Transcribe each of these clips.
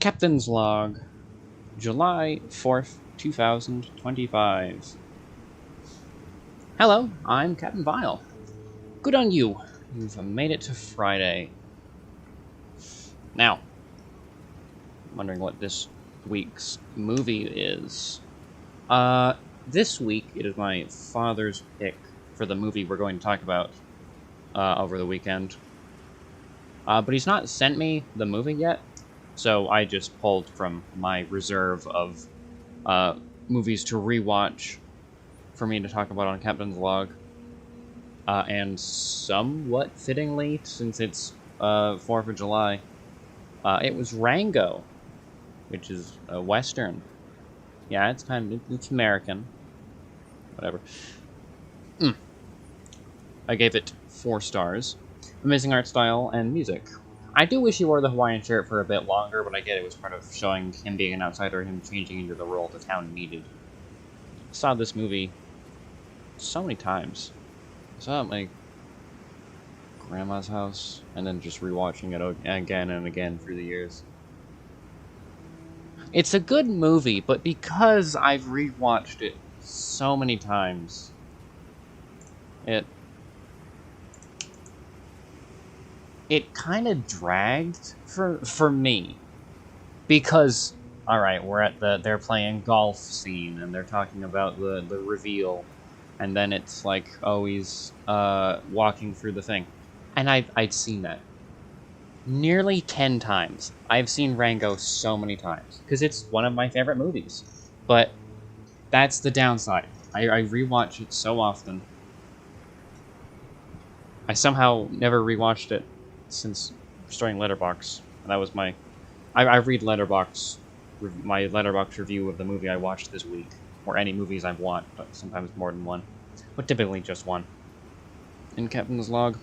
Captain's Log, July 4th, 2025. Hello, I'm Captain Vile. Good on you. You've made it to Friday. Now, I'm wondering what this week's movie is. This week it is my father's pick for the movie we're going to talk about over the weekend. But he's not sent me the movie yet, so I just pulled from my reserve of movies to rewatch for me to talk about on Captain's Log. And somewhat fittingly, since it's 4th of July, it was Rango, which is a Western. Yeah, it's American. Whatever. I gave it 4 stars. Amazing art style and music. I do wish he wore the Hawaiian shirt for a bit longer, but I get it was part of showing him being an outsider, him changing into the role the town needed. I saw this movie so many times. I saw it at my grandma's house, and then just rewatching it again and again through the years. It's a good movie, but because I've rewatched it so many times, it kind of dragged for me. Because, alright, we're at they're playing golf scene, and they're talking about the reveal, and then it's like, oh, he's walking through the thing. And I'd seen that nearly 10 times. I've seen Rango so many times, because it's one of my favorite movies. But that's the downside. I rewatch it so often. I somehow never rewatched it since restoring Letterboxd. That was my... I read Letterboxd, my Letterboxd review of the movie I watched this week, or any movies I've watched, but sometimes more than one. But typically just one. In Captain's Log.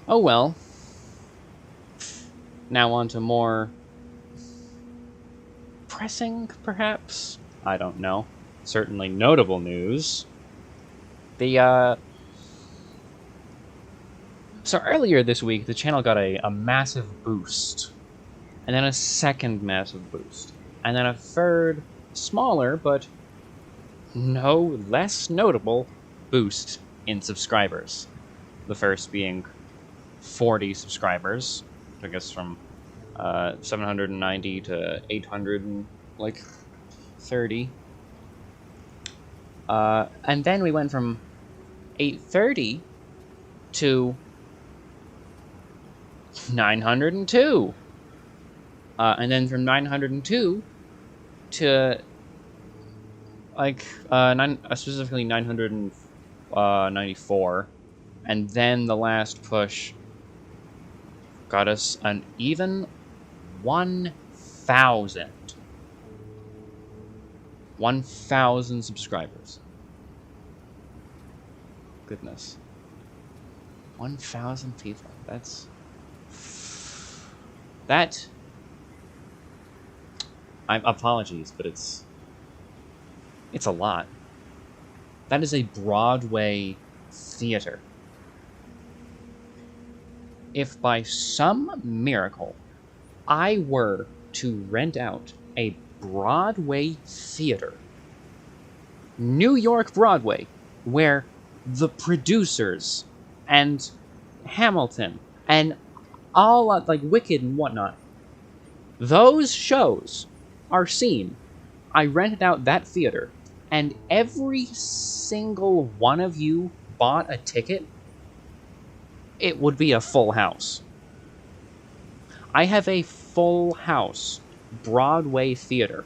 Oh well. Now on to more pressing, perhaps? I don't know. Certainly notable news. So earlier this week, the channel got a massive boost. And then a second massive boost. And then a third, smaller, but no less notable, boost in subscribers. The first being 40 subscribers. Took us from 790 to 830. And then we went from 830 to 902. And then from 902 to specifically 994. And then the last push got us an even 1,000. 1,000 subscribers. Goodness. 1,000 people. Apologies, but it's a lot. That is a Broadway theater. If by some miracle I were to rent out a Broadway theater, New York Broadway, where the producers and Hamilton and all like Wicked and whatnot, those shows are seen. I rented out that theater, and every single one of you bought a ticket, it would be a full house. I have a full house Broadway theater.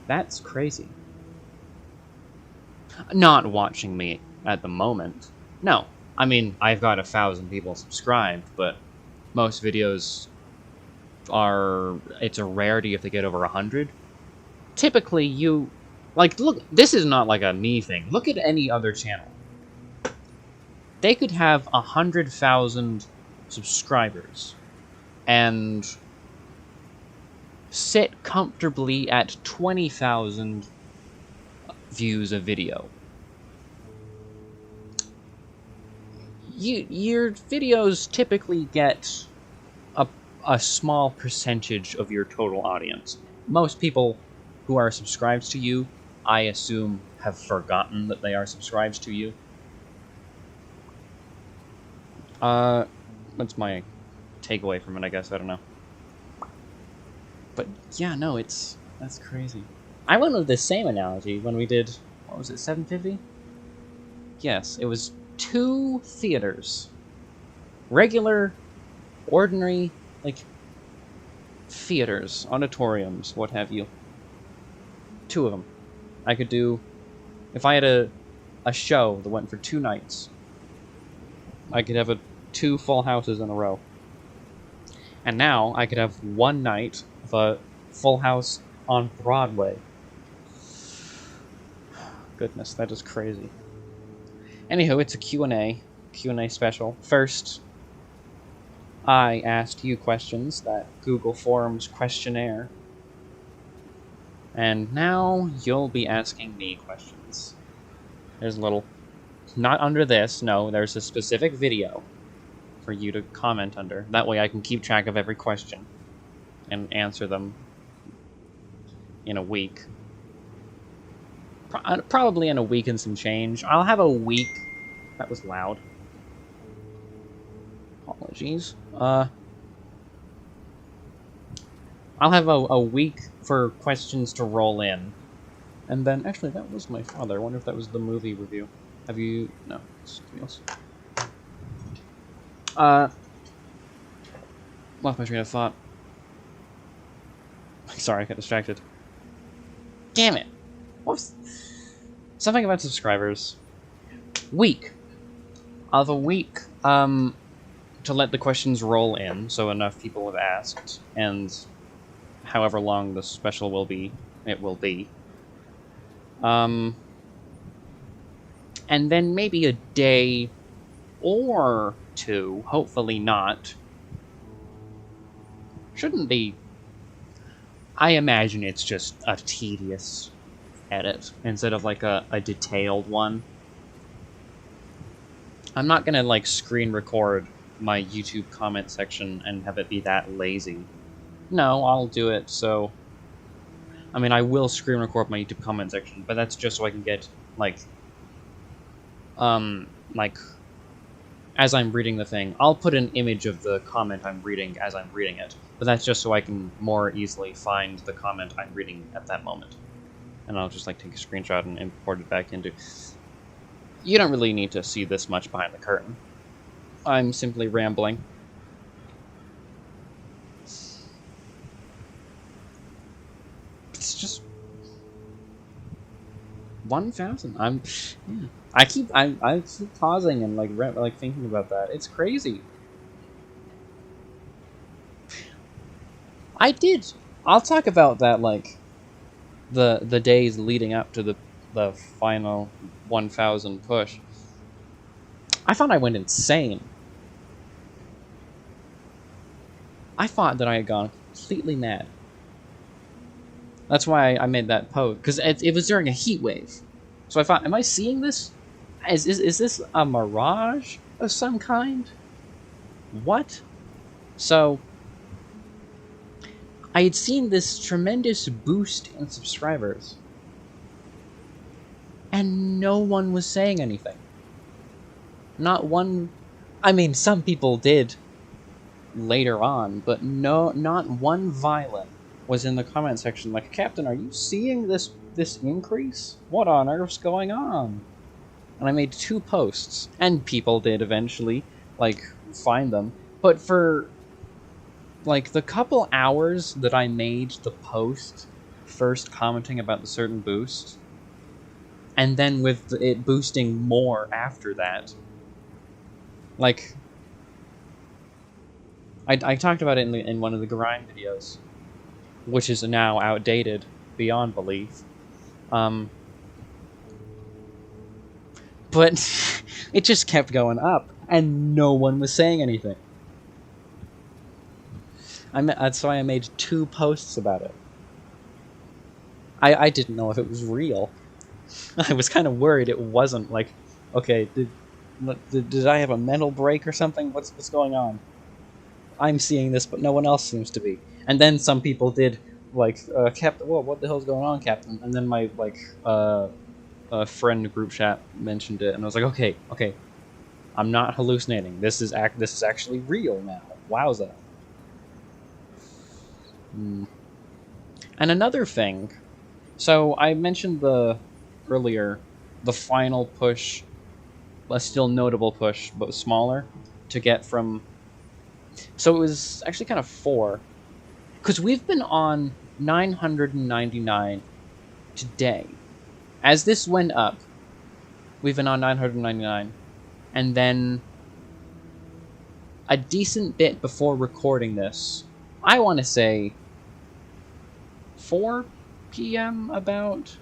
That's crazy. Not watching me at the moment. No. I mean, I've got 1,000 people subscribed, but most videos it's a rarity if they get over 100. Typically, look, this is not like a me thing. Look at any other channel. They could have 100,000 subscribers and sit comfortably at 20,000 views a video. your videos typically get a small percentage of your total audience. Most people who are subscribed to you, I assume, have forgotten that they are subscribed to you. What's my takeaway from it, I guess? I don't know. But yeah, no, that's crazy. I went with the same analogy when we did, what was it, 750? Yes, it was 2 theaters. Regular, ordinary, like, theaters, auditoriums, what have you. 2 of them. I could do, if I had a show that went for 2 nights, I could have 2 full houses in a row. And now I could have 1 night of a full house on Broadway. Goodness, that is crazy. Anywho, it's a Q&A special. First, I asked you questions, that Google Forms questionnaire. And now you'll be asking me questions. There's a little... Not under this, no, there's a specific video for you to comment under. That way I can keep track of every question and answer them in a week. Probably in a week and some change. I'll have a week... That was loud. Apologies. I'll have a week for questions to roll in. And then... Actually, that was my father. I wonder if that was the movie review. Have you... No, it's something else. Lost my train of thought. Sorry, I got distracted. Damn it! Whoops. Something about subscribers. Week. I'll have a week, to let the questions roll in, so enough people have asked, and however long the special will be, it will be. And then maybe a day or 2, hopefully not. Shouldn't be. I imagine it's just a tedious edit instead of like a detailed one. I'm not gonna like screen record my YouTube comment section and have it be that lazy. No, I'll do it so... I mean, I will screen record my YouTube comment section, but that's just so I can get, like, as I'm reading the thing, I'll put an image of the comment I'm reading as I'm reading it, but that's just so I can more easily find the comment I'm reading at that moment. And I'll just, like, take a screenshot and import it back into... You don't really need to see this much behind the curtain. I'm simply rambling. It's just 1,000. I keep pausing and like thinking about that. It's crazy. I'll talk about that, like the days leading up to the final 1,000 push. I thought I went insane. I thought that I had gone completely mad. That's why I made that post, because it was during a heat wave. So I thought, am I seeing this? Is this a mirage of some kind? What? So I had seen this tremendous boost in subscribers, and no one was saying anything. Not one... I mean, some people did later on, but not one violent was in the comment section like, Captain, are you seeing this increase? What on earth's going on? And I made 2 posts, and people did eventually, like, find them. But for, like, the couple hours that I made the post first commenting about the certain boost, and then with it boosting more after that, like, I talked about it in one of the grind videos, which is now outdated beyond belief. But it just kept going up, and no one was saying anything. That's why I made 2 posts about it. I didn't know if it was real. I was kind of worried it wasn't. Like, okay, Did I have a mental break or something? What's going on? I'm seeing this, but no one else seems to be. And then some people did, like, Captain, whoa, what the hell's going on, Captain? And then my, like, friend group chat mentioned it, and I was like, okay, I'm not hallucinating. This is actually real now. Wowza. And another thing, so I mentioned earlier, the final push, a still notable push, but smaller, to get from... So it was actually kind of 4. Because we've been on 999 today. As this went up, we've been on 999. And then a decent bit before recording this, I want to say 4 p.m. about?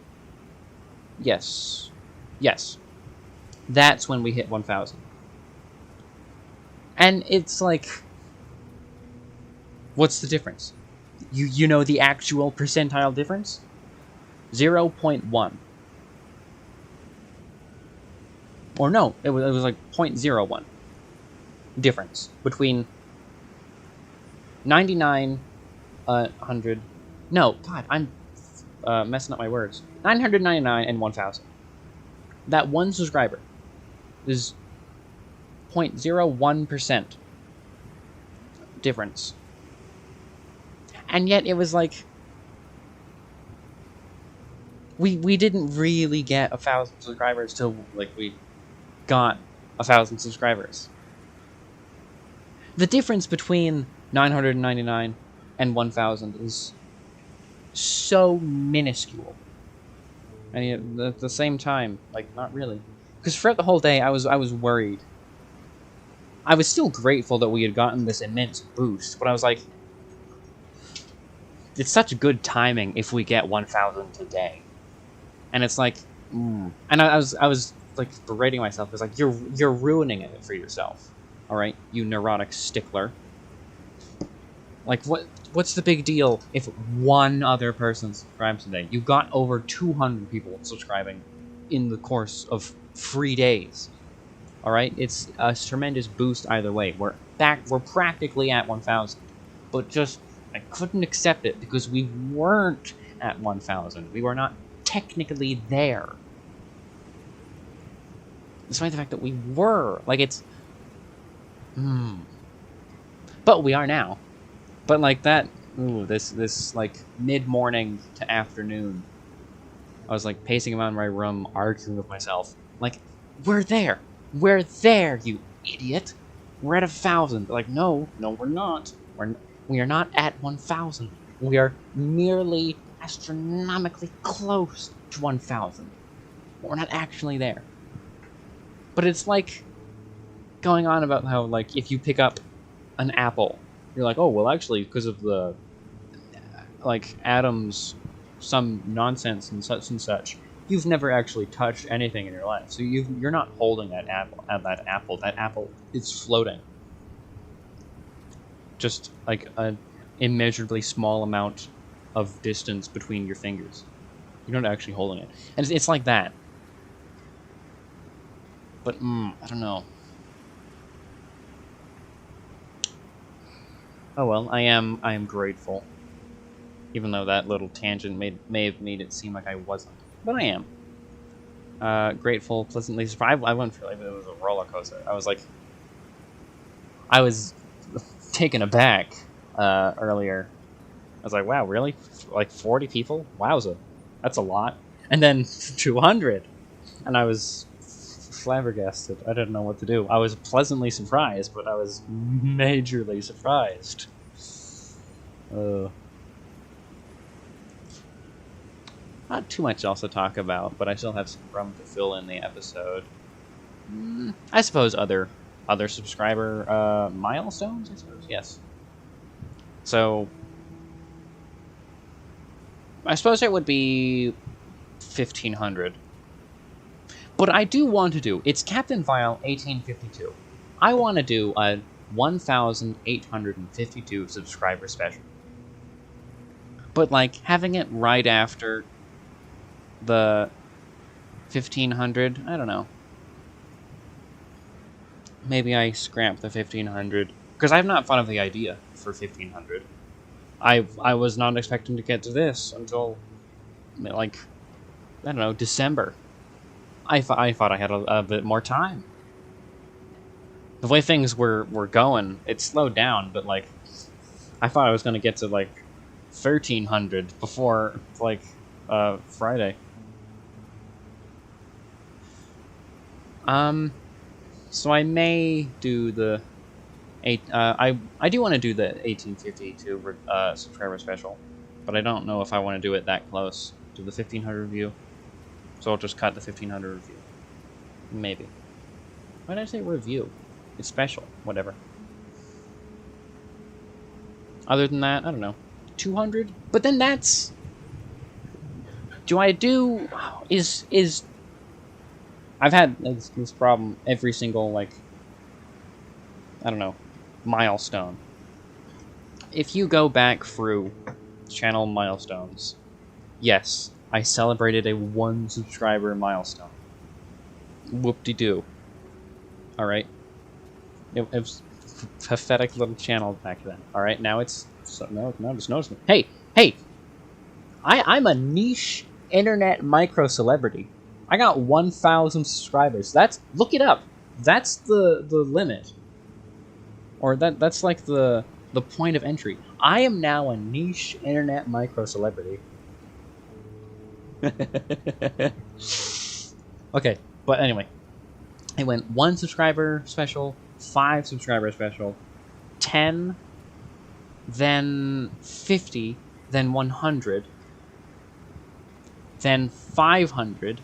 Yes. That's when we hit 1,000. And it's like... What's the difference? You know the actual percentile difference? 0.1. Or no, it was like 0.01 difference between 99, 100... No, God, I'm messing up my words. 999 and 1,000. That one subscriber is 0.01% difference. And yet it was like... We didn't really get 1,000 subscribers till, like, we got 1,000 subscribers. The difference between 999 and 1,000 is so minuscule. And at the same time, like, not really. Because throughout the whole day, I was worried. I was still grateful that we had gotten this immense boost, but I was like, it's such good timing if we get 1,000 today. And it's like, and I was like berating myself. I was like, you're ruining it for yourself. All right, you neurotic stickler. Like, what's the big deal if one other person subscribes today? You got over 200 people subscribing in the course of 3 days. All right, it's a tremendous boost either way. We're practically at 1,000, but just I couldn't accept it because we weren't at 1,000. We were not technically there. Despite the fact that we were. Like, it's... But we are now. But, like, that... Ooh, this like, mid-morning to afternoon, I was, like, pacing around my room, arguing with myself. Like, we're there! We're there, you idiot! We're at 1,000. Like, no, we're not. We are not at 1,000. We are merely astronomically close to 1,000. We're not actually there. But it's like going on about how, like, if you pick up an apple, you're like, oh, well, actually, because of the, like, atoms, some nonsense and such, you've never actually touched anything in your life. So you're not holding that apple. That apple is floating. Just like an immeasurably small amount of distance between your fingers. You're not actually holding it. And it's like that. But, I don't know. Oh well, I am grateful. Even though that little tangent may have made it seem like I wasn't. But I am. Grateful, pleasantly surprised. I went for, like, it was a roller coaster. I was taken aback earlier. I was like, wow, really? Like 40 people? Wowza. That's a lot. And then 200. And I was flabbergasted. I didn't know what to do. I was pleasantly surprised, but I was majorly surprised. Not too much else to talk about, but I still have some room to fill in the episode. I suppose other subscriber milestones, I suppose? Yes. So, I suppose it would be 1,500. But I do want to do... It's Captain Vile 1852. I want to do a 1,852 subscriber special. But, like, having it right after the 1,500, I don't know. maybe I scrap the 1500 because I've not thought of the idea for 1500. I was not expecting to get to this until like I don't know, December. I thought I had a bit more time. The way things were going, it slowed down, but like I thought I was gonna get to like 1300 before like Friday. So I may do the I do want to do the 1852 subscriber special, but I don't know if I want to do it that close to the 1500 review. So I'll just cut the 1500 review. Maybe. Why did I say review? It's special. Whatever. Other than that, I don't know. 200? But then that's... Do I do... Is... I've had this problem every single, like... I don't know. Milestone. If you go back through channel milestones, yes, I celebrated a 1 subscriber milestone. Whoop-de-doo. Alright? It was a pathetic little channel back then. Alright, now it's... No, just notice me. Hey! I'm a niche internet micro-celebrity. I got 1,000 subscribers. Look it up. That's the limit. Or that's like the point of entry. I am now a niche internet micro-celebrity. Okay, but anyway. It went 1 subscriber special, 5 subscriber special, 10, then 50, then 100, then 500,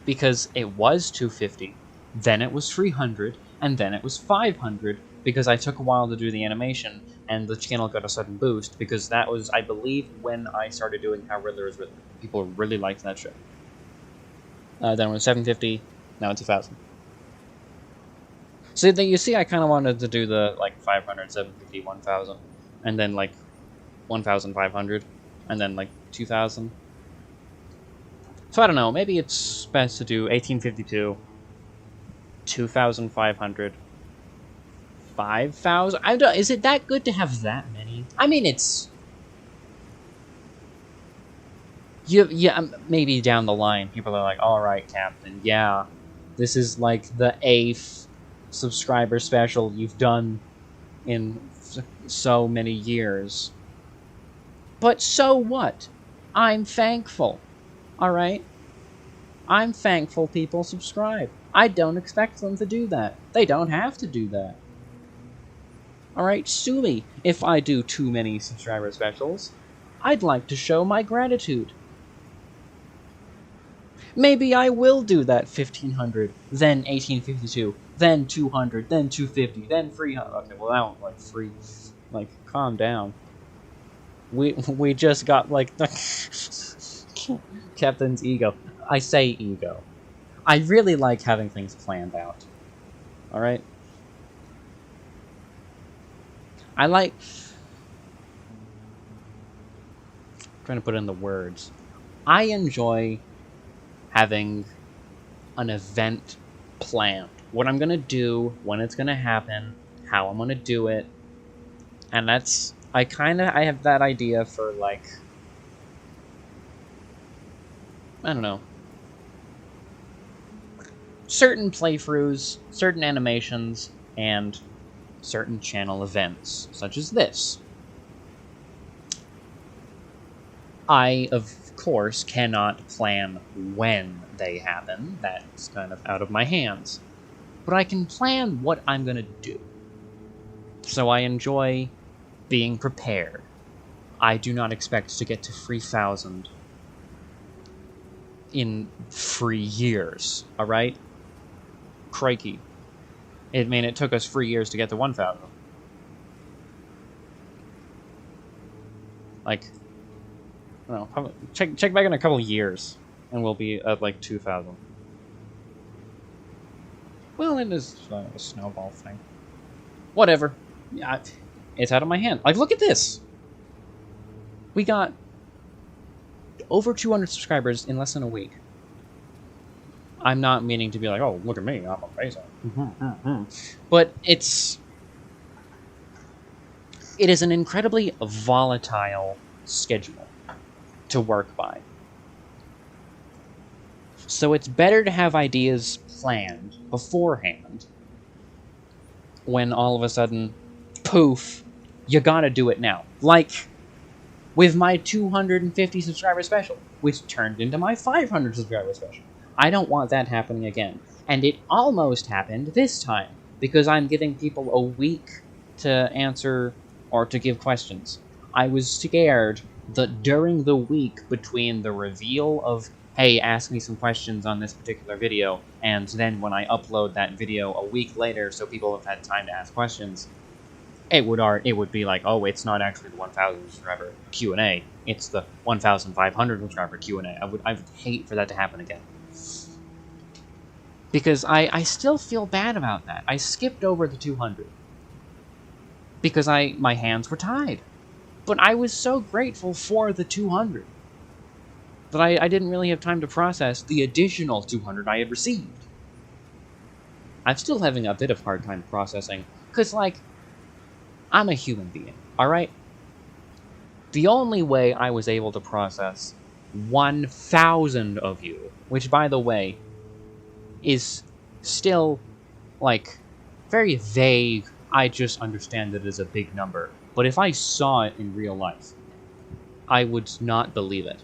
because it was 250, then it was 300, and then it was 500, because I took a while to do the animation, and the channel got a sudden boost, because that was, I believe, when I started doing How Riddler is Riddler. People really liked that show. Then it was 750, now it's 1,000. So you see, I kind of wanted to do the, like, 500, 750, 1,000, and then, like, 1,500, and then, like, 2,000. So I don't know, maybe it's best to do 1852, 2,500, 5,000? Is it that good to have that many? I mean, it's... Yeah, maybe down the line, people are like, alright, Captain, yeah, this is like the 8th subscriber special you've done in so many years. But so what? I'm thankful. Alright? I'm thankful people subscribe. I don't expect them to do that. They don't have to do that. Alright, sue me if I do too many subscriber specials. I'd like to show my gratitude. Maybe I will do that 1,500, then 1852, then 200, then 250, then 300. Okay, well, that like free. Like, calm down. We just got like the Captain's ego. I say ego. I really like having things planned out. All right. I like. I'm trying to put in the words. I enjoy having an event planned. What I'm gonna do, when it's gonna happen, how I'm gonna do it. And that's... I have that idea for, like... I don't know. Certain playthroughs, certain animations, and certain channel events, such as this. I, of course, cannot plan when they happen. That's kind of out of my hands. But I can plan what I'm going to do. So I enjoy being prepared. I do not expect to get to 3,000 in 3 years, alright? Crikey. I mean, it took us 3 years to get to 1,000. Like... I don't know, check back in a couple years, and we'll be at, like, 2,000. Well, it is a snowball thing. Whatever. Yeah, it's out of my hand. Like, look at this! We got over 200 subscribers in less than a week. I'm not meaning to be like, oh, look at me, I'm amazing. But it is an incredibly volatile schedule to work by. So it's better to have ideas planned beforehand when all of a sudden, poof, you gotta do it now. Like with my 250 subscriber special, which turned into my 500 subscriber special. I don't want that happening again. And it almost happened this time, because I'm giving people a week to answer or to give questions. I was scared that during the week between the reveal of, hey, ask me some questions on this particular video, and then when I upload that video a week later so people have had time to ask questions, it would be like, oh, it's not actually the 1,000 subscriber Q&A, it's the 1,500 subscriber Q&A. I would hate for that to happen again. Because I still feel bad about that. I skipped over the 200. Because my hands were tied. But I was so grateful for the 200 that I didn't really have time to process the additional 200 I had received. I'm still having a bit of hard time processing, because, like, I'm a human being, alright? The only way I was able to process 1,000 of you, which, by the way, is still, like, very vague. I just understand it as a big number. But if I saw it in real life, I would not believe it.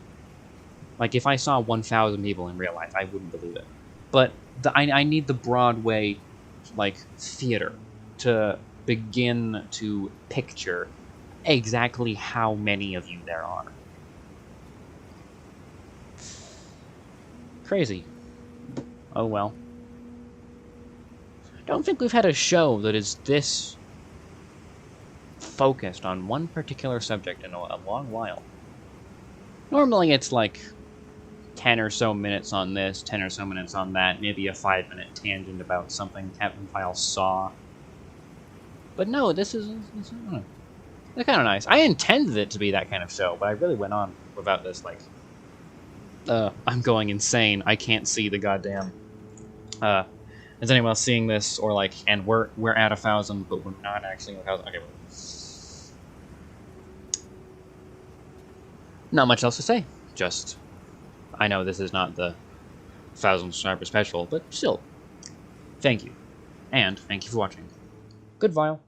Like, if I saw 1,000 people in real life, I wouldn't believe it. But I need the Broadway, like, theater to begin to picture exactly how many of you there are. Crazy. Oh well. I don't think we've had a show that is this focused on one particular subject in a long while. Normally it's like 10 or so minutes on this, 10 or so minutes on that, maybe a 5-minute tangent about something Captain File saw. But no, this is kind of nice. I intended it to be that kind of show, but I really went on without this, like, I'm going insane. I can't see the goddamn, is anyone else seeing this? Or, like, and we're at 1,000, but we're not actually at 1,000. Okay, not much else to say. Just, I know this is not the 1,000 subscriber special, but still, thank you. And thank you for watching. Good Vile.